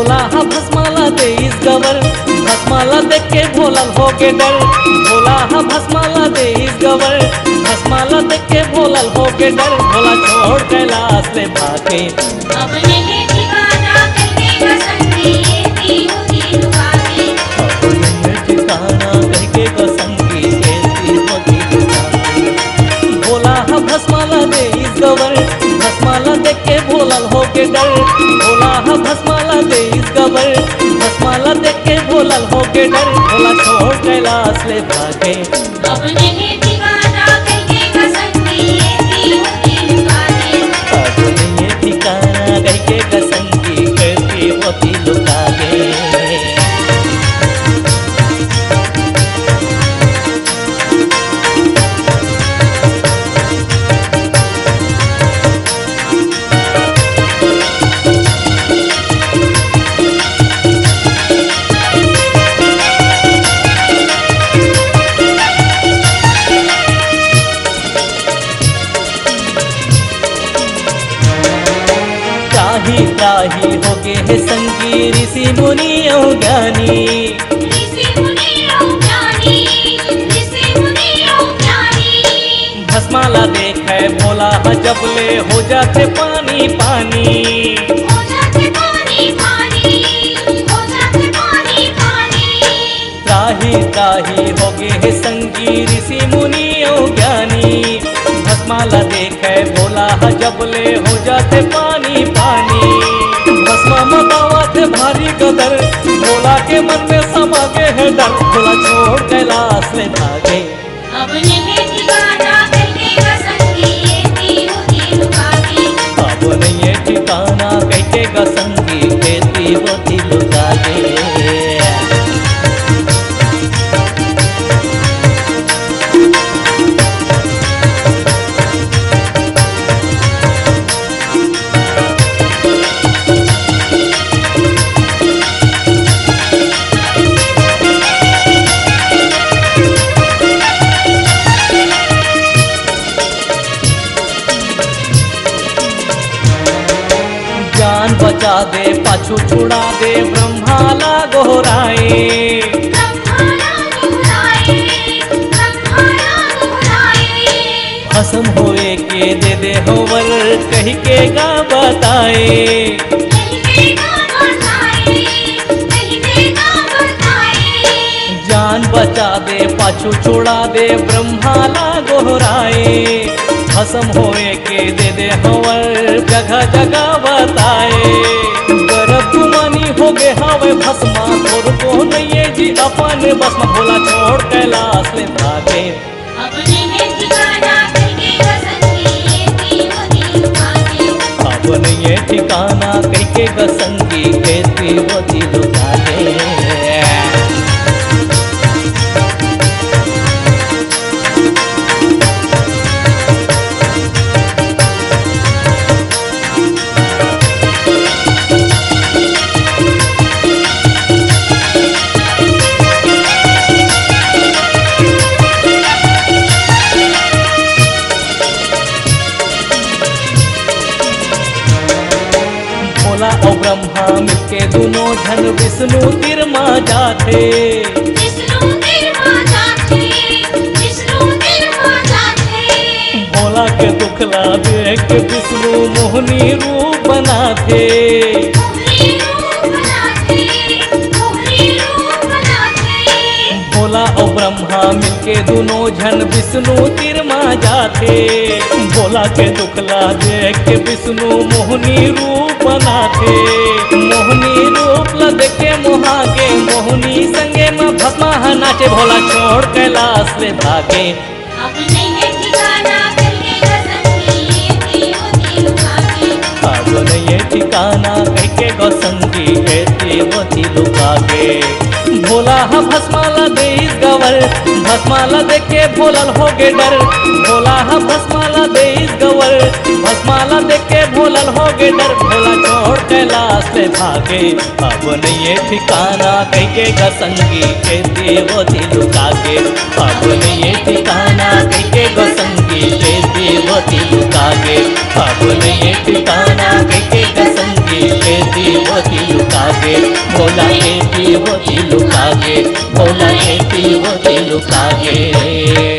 भोला हा भस्माला देईस गवर, भस्माला देख के भोलल हो के डर। भोला हा भस्माला देईस गवर, भस्माला देख के भोलल हो के डर। भोला छोड़ कैलाश ले भागे, अब नहीं ठिकाना करके कसंगी एती होती लुकागे। अब नहीं ठिकाना करके कसंगी एती होती लुकागे। भोला हा भस्माला देईस गवर, भस्माला देख के भोलल हो के डर। भोला हा भस्माला देईस गवर, भस्माला देख के भोलल हो के डर। भोला छोड़ कैलाश ले भागे, अब नहीं ठिकाना करके कसंगी एती होती लुकागे। अब नहीं ठिकाना करके कसंगी करती होती लुकागे। त्राही त्राही हो गए है संगी ऋषि मुनि और ज्ञानी। ऋषि मुनि और ज्ञानी, ऋषि मुनि और ज्ञानी। भस्माला देखे भोला जब ले हो जाते पानी पानी। हो जाते पानी पानी, हो जाते पानी पानी। त्राही त्राही हो गए है संगी ऋषि मुनि और ज्ञानी। भस्माला देखे भोला जब ले हो जाते पानी पानी। भस्मा मदावत भारी कदर, भोला के मन में समा के है डर। भोला छोड़ कैलाश ले भागे, अब नहीं ठिकाना करके कसंगी एती होती लुकागे। अब नहीं है ठिकाना कैके कसंगी कहती होती लुकागे। जान बचा दे पाछू छुड़ा दे ब्रह्माला गोहराए। ब्रह्माला दोहराए, ब्रह्माला दोहराए। भस्म होए के दे होवर कह के गा बताए। कहीं का बताए, कहीं का बताए। जान बचा दे पाछू छुड़ा दे ब्रह्माला गोहराए। भस्म होए के दे हवर जगह जगह बताए। गर्भ मनी हो गए हवे भस्मा तोर को नहीं जी अपन भस्म। भोला छोड़ कैलाश ले भागे, अब नहीं ठिकाना करके कसंगी एती होती लुकागे। अब नहीं है ठिकाना कह के कसंगी कहती होती लुकागे। भोला और ब्रह्मा मिलके दोनों धन विष्णु तिरमा जाते। विष्णु तिरमा जाते, विष्णु तिरमा जाते। भोला के दुखला देख विष्णु मोहनी रूप बनाते। मोहनी रूप बनाते, मोहनी रूप बनाते। भोला और ब्रह्मा मिलके दोनों झन विष्णु तिरमा जाते। भोला के दुखला देख के विष्णु मोहनी रूप बनाते। मोहनी रूप ला देख के मोहागे मोहनी संगे में भस्मा नाचे। भोला छोड़ कैलाश ले भागे, अब नहीं ठिकाना करके कसंगी एती होती लुकागे। अब नहीं है ठिकाना कह के कसंगी कहती होती लुकागे। भोला हा भस्माला देईस गवर, भस्माला देख के भोलल हो गे डर। भोला हा भस्माला देईस गवर, भस्माला देख के भोलल हो गे डर। भोला छोड़ कैलाश ले भागे, अब नहीं है ठिकाना कह के कसंगी कहती होती लुकागे। अब नहीं है ठिकाना कह के कसंगी कहती होती लुकागे। अब नहीं है ठिकाना कह के कसंगी कहती होती लुकागे। लुकागे भोला एती होती लुकागे भोला एती होती लुकागे